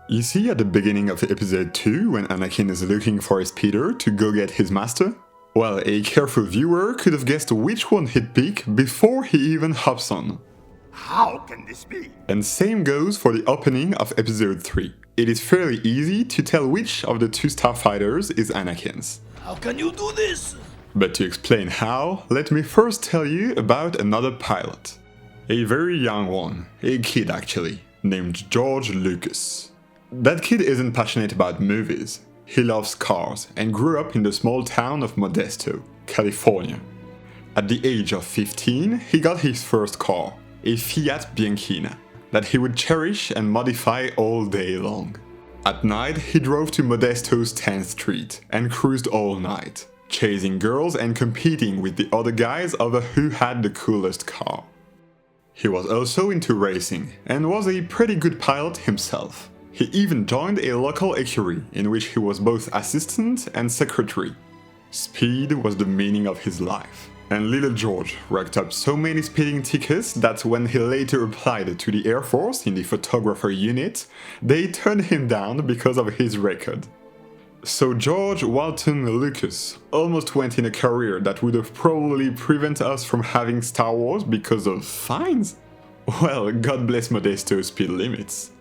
You see at the beginning of episode 2 when Anakin is looking for his speeder to go get his master? Well, a careful viewer could have guessed which one he'd pick before he even hops on. How can this be? And same goes for the opening of episode 3. It is fairly easy to tell which of the two starfighters is Anakin's. How can you do this? But to explain how, let me first tell you about another pilot. A very young one, a kid actually, named George Lucas. That kid isn't passionate about movies. He loves cars and grew up in the small town of Modesto, California. At the age of 15, he got his first car, a Fiat Bianchina, that he would cherish and modify all day long. At night, he drove to Modesto's 10th Street and cruised all night, chasing girls and competing with the other guys over who had the coolest car. He was also into racing and was a pretty good pilot himself. He even joined a local ecurie in which he was both assistant and secretary. Speed was the meaning of his life. And little George racked up so many speeding tickets that when he later applied to the Air Force in the photographer unit, they turned him down because of his record. So George Walton Lucas almost went in a career that would have probably prevented us from having Star Wars because of fines? Well, God bless Modesto's speed limits.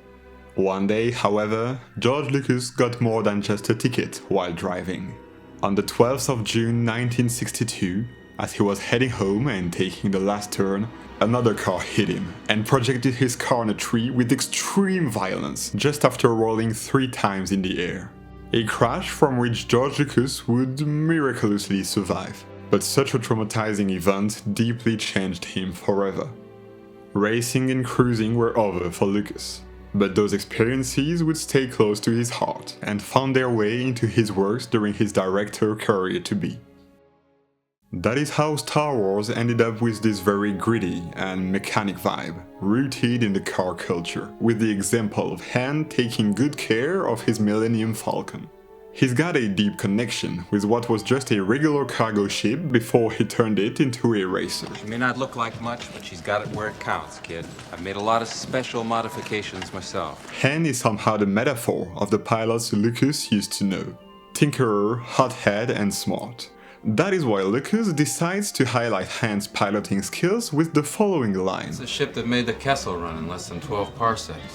One day, however, George Lucas got more than just a ticket while driving. On the 12th of June 1962, as he was heading home and taking the last turn, another car hit him and projected his car on a tree with extreme violence just after rolling 3 times in the air. A crash from which George Lucas would miraculously survive, but such a traumatizing event deeply changed him forever. Racing and cruising were over for Lucas, but those experiences would stay close to his heart and found their way into his works during his director career to be. That is how Star Wars ended up with this very gritty and mechanic vibe, rooted in the car culture, with the example of Han taking good care of his Millennium Falcon. He's got a deep connection with what was just a regular cargo ship before he turned it into a racer. She may not look like much, but she's got it where it counts, kid. I've made a lot of special modifications myself. Han is somehow the metaphor of the pilots Lucas used to know. Tinkerer, hothead, and smart. That is why Lucas decides to highlight Han's piloting skills with the following line. It's a ship that made the Kessel run in less than 12 parsecs.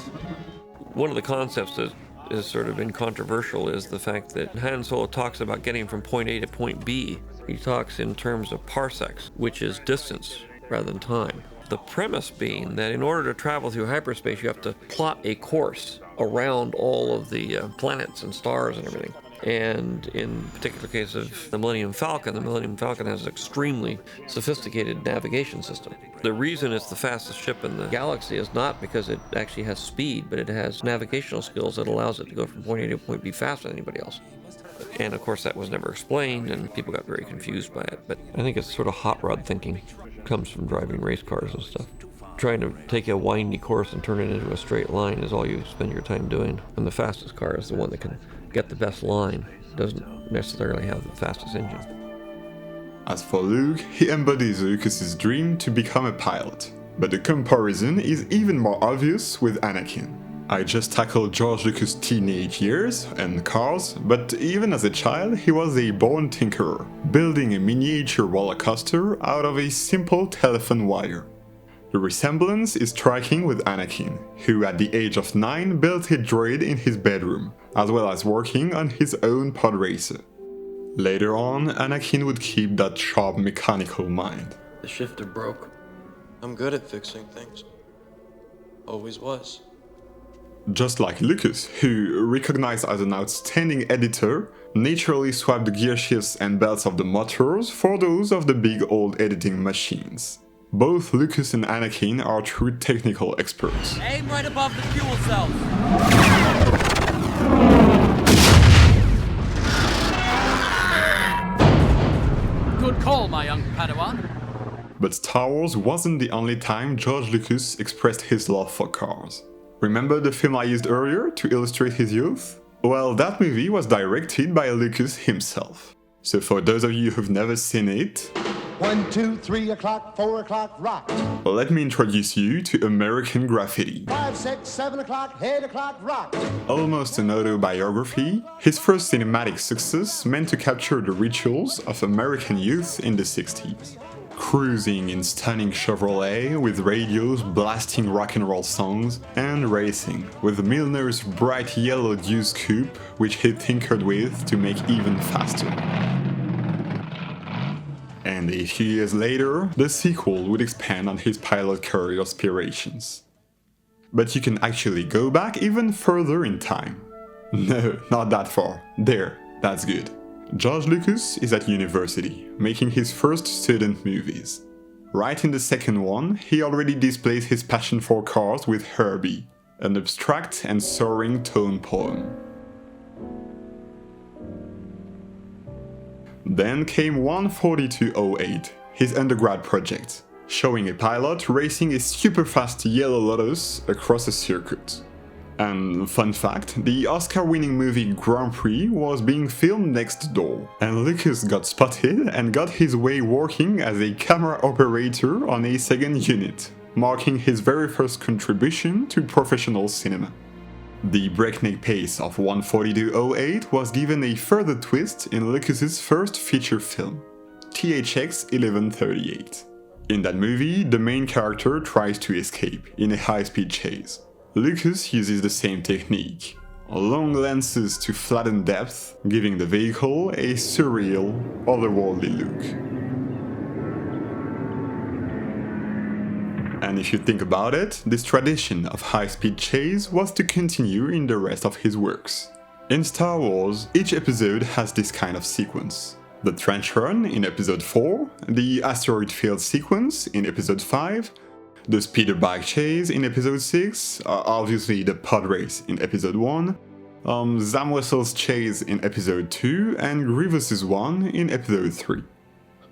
One of the concepts that is sort of incontroversial is the fact that Han Solo talks about getting from point A to point B. He talks in terms of parsecs, which is distance rather than time. The premise being that in order to travel through hyperspace, you have to plot a course around all of the planets and stars and everything. And in particular case of the Millennium Falcon has an extremely sophisticated navigation system. The reason it's the fastest ship in the galaxy is not because it actually has speed, but it has navigational skills that allows it to go from point A to point B faster than anybody else. And of course that was never explained and people got very confused by it. But I think it's sort of hot rod thinking. It comes from driving race cars and stuff. Trying to take a windy course and turn it into a straight line is all you spend your time doing. And the fastest car is the one that can get the best line. Doesn't necessarily have the fastest engine. As for Luke, he embodies Lucas's dream to become a pilot. But the comparison is even more obvious with Anakin. I just tackled George Lucas' teenage years and cars, but even as a child he was a born tinkerer, building a miniature roller coaster out of a simple telephone wire. The resemblance is striking with Anakin, who at the age of 9 built a droid in his bedroom, as well as working on his own pod racer. Later on, Anakin would keep that sharp mechanical mind. The shifter broke. I'm good at fixing things. Always was. Just like Lucas, who, recognized as an outstanding editor, naturally swapped the gearshifts and belts of the motors for those of the big old editing machines. Both Lucas and Anakin are true technical experts. Aim right above the fuel cells. Good call, my young Padawan. But Star Wars wasn't the only time George Lucas expressed his love for cars. Remember the film I used earlier to illustrate his youth? Well, that movie was directed by Lucas himself. So for those of you who've never seen it, 1, 2, 3 o'clock, 4 o'clock, rock. Let me introduce you to American Graffiti. 5, 6, 7 o'clock, 8 o'clock, rock. Almost an autobiography, his first cinematic success meant to capture the rituals of American youth in the 60s. Cruising in stunning Chevrolet with radios blasting rock and roll songs, and racing with Milner's bright yellow Deuce Coupe, which he tinkered with to make even faster. And a few years later, the sequel would expand on his pilot career aspirations. But you can actually go back even further in time. No, not that far. There, that's good. George Lucas is at university, making his first student movies. Right in the second one, he already displays his passion for cars with Herbie, an abstract and soaring tone poem. Then came 14208, his undergrad project, showing a pilot racing a super-fast yellow Lotus across a circuit. And fun fact, the Oscar-winning movie Grand Prix was being filmed next door, and Lucas got spotted and got his way working as a camera operator on a second unit, marking his very first contribution to professional cinema. The breakneck pace of 14208 was given a further twist in Lucas's first feature film, THX 1138. In that movie, the main character tries to escape in a high-speed chase. Lucas uses the same technique, long lenses to flatten depth, giving the vehicle a surreal, otherworldly look. And if you think about it, this tradition of high-speed chase was to continue in the rest of his works. In Star Wars, each episode has this kind of sequence. The trench run in episode 4, the asteroid field sequence in episode 5, the speeder bike chase in episode 6, obviously the pod race in episode 1, Zam Wesell's chase in episode 2, and Grievous's one in episode 3.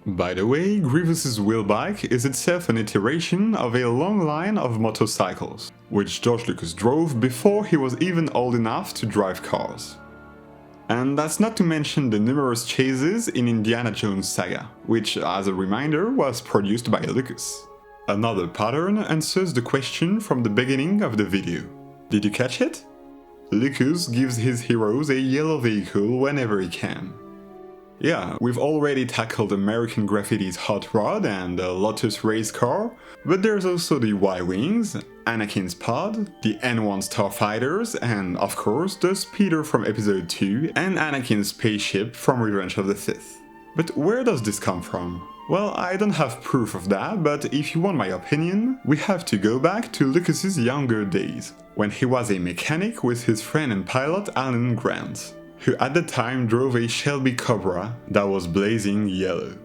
By the way, Grievous's wheel bike is itself an iteration of a long line of motorcycles, which George Lucas drove before he was even old enough to drive cars. And that's not to mention the numerous chases in Indiana Jones saga, which, as a reminder, was produced by Lucas. Another pattern answers the question from the beginning of the video. Did you catch it? Lucas gives his heroes a yellow vehicle whenever he can. Yeah, we've already tackled American Graffiti's Hot Rod and the Lotus race car, but there's also the Y-Wings, Anakin's pod, the N1 Starfighters, and of course the speeder from episode 2 and Anakin's spaceship from Revenge of the Sith. But where does this come from? Well, I don't have proof of that, but if you want my opinion, we have to go back to Lucas's younger days, when he was a mechanic with his friend and pilot Alan Grant, who at the time drove a Shelby Cobra that was blazing yellow.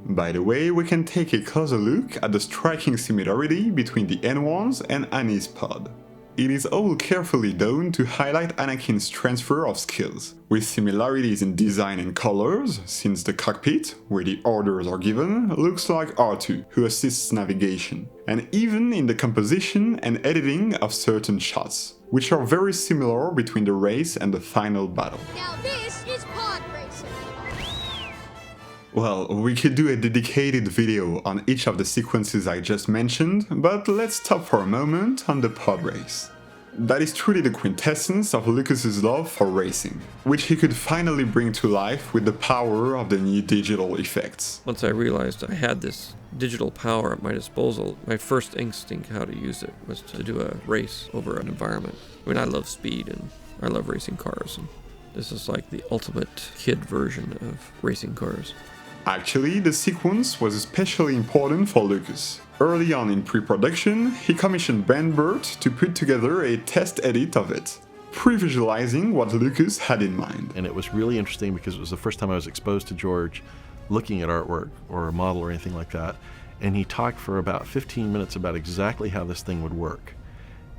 By the way, we can take a closer look at the striking similarity between the N1s and Annie's pod. It is all carefully done to highlight Anakin's transfer of skills, with similarities in design and colors, since the cockpit, where the orders are given, looks like R2, who assists navigation, and even in the composition and editing of certain shots, which are very similar between the race and the final battle. Now this is pod racing. Well, we could do a dedicated video on each of the sequences I just mentioned, but let's stop for a moment on the pod race. That is truly the quintessence of Lucas's love for racing, which he could finally bring to life with the power of the new digital effects. Once I realized I had this digital power at my disposal, my first instinct how to use it was to do a race over an environment. I mean, I love speed and I love racing cars, and this is like the ultimate kid version of racing cars. Actually, the sequence was especially important for Lucas. Early on in pre-production, he commissioned Ben Burtt to put together a test edit of it, pre-visualizing what Lucas had in mind. And it was really interesting because it was the first time I was exposed to George looking at artwork or a model or anything like that. And he talked for about 15 minutes about exactly how this thing would work.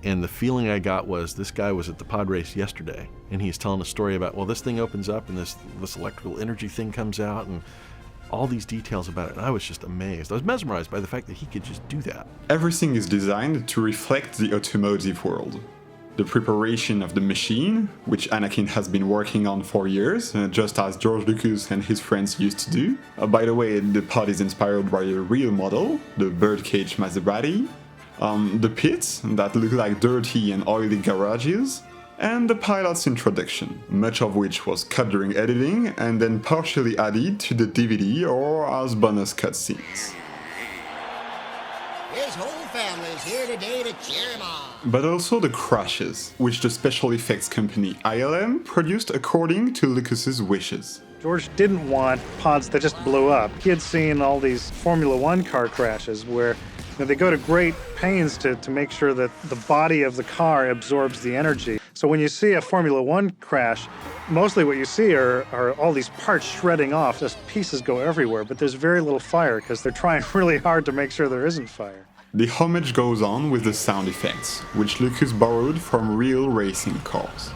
And the feeling I got was this guy was at the pod race yesterday, and he's telling a story about, well, this thing opens up and this electrical energy thing comes out, and all these details about it, and I was just amazed. I was mesmerized by the fact that he could just do that. Everything is designed to reflect the automotive world. the preparation of the machine, which Anakin has been working on for years, just as George Lucas and his friends used to do. By the way, the pod is inspired by a real model, the Birdcage Maserati, the pits that look like dirty and oily garages, and the pilot's introduction, much of which was cut during editing and then partially added to the DVD or as bonus cutscenes. His whole family's here today to cheer him on. But also the crashes, which the special effects company ILM produced according to Lucas's wishes. George didn't want pods that just blew up. He had seen all these Formula One car crashes where they go to great pains to make sure that the body of the car absorbs the energy. So when you see a Formula One crash, mostly what you see are all these parts shredding off, just pieces go everywhere, but there's very little fire because they're trying really hard to make sure there isn't fire. The homage goes on with the sound effects, which Lucas borrowed from real racing cars.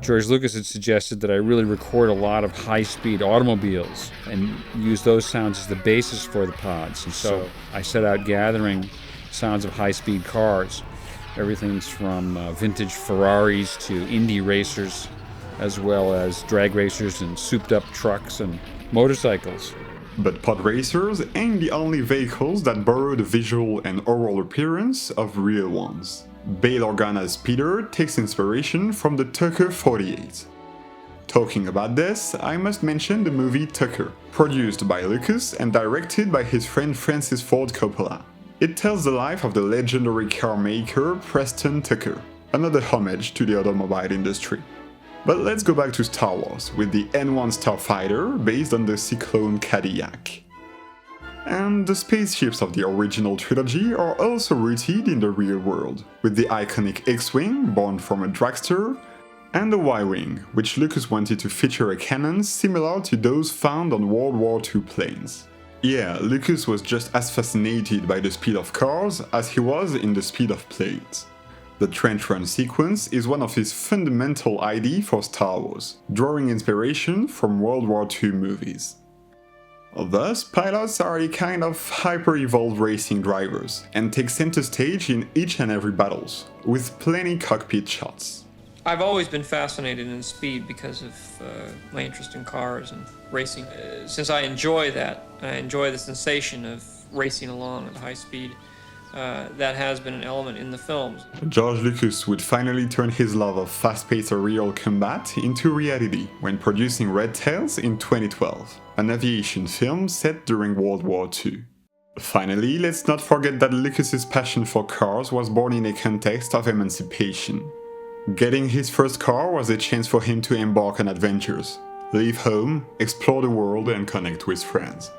George Lucas had suggested that I really record a lot of high-speed automobiles and use those sounds as the basis for the pods. And so I set out gathering sounds of high-speed cars. Everything's from vintage Ferraris to Indy racers, as well as drag racers and souped-up trucks and motorcycles. But pod racers ain't the only vehicles that borrow the visual and oral appearance of real ones. Bail Organa's Peter takes inspiration from the Tucker 48. Talking about this, I must mention the movie Tucker, produced by Lucas and directed by his friend Francis Ford Coppola. It tells the life of the legendary car maker Preston Tucker, another homage to the automobile industry. But let's go back to Star Wars with the N1 Starfighter based on the Cyclone Cadillac. And the spaceships of the original trilogy are also rooted in the real world, with the iconic X-Wing, born from a dragster, and the Y-Wing, which Lucas wanted to feature a cannon similar to those found on World War II planes. Yeah, Lucas was just as fascinated by the speed of cars as he was in the speed of planes. The trench run sequence is one of his fundamental ideas for Star Wars, drawing inspiration from World War II movies. Thus, pilots are a kind of hyper-evolved racing drivers, and take center stage in each and every battles, with plenty cockpit shots. I've always been fascinated in speed because of my interest in cars and racing. Since I enjoy that, I enjoy the sensation of racing along at high speed. That has been an element in the films. George Lucas would finally turn his love of fast-paced aerial combat into reality when producing Red Tails in 2012, an aviation film set during World War II. Finally, let's not forget that Lucas's passion for cars was born in a context of emancipation. Getting his first car was a chance for him to embark on adventures, leave home, explore the world, and connect with friends.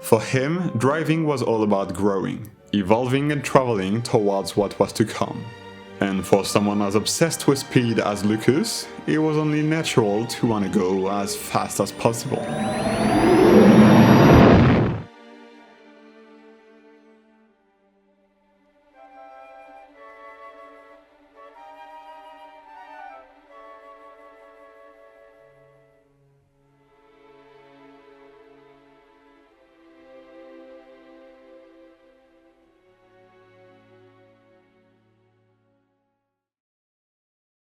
For him, driving was all about growing, evolving and traveling towards what was to come. And for someone as obsessed with speed as Lucas, it was only natural to want to go as fast as possible.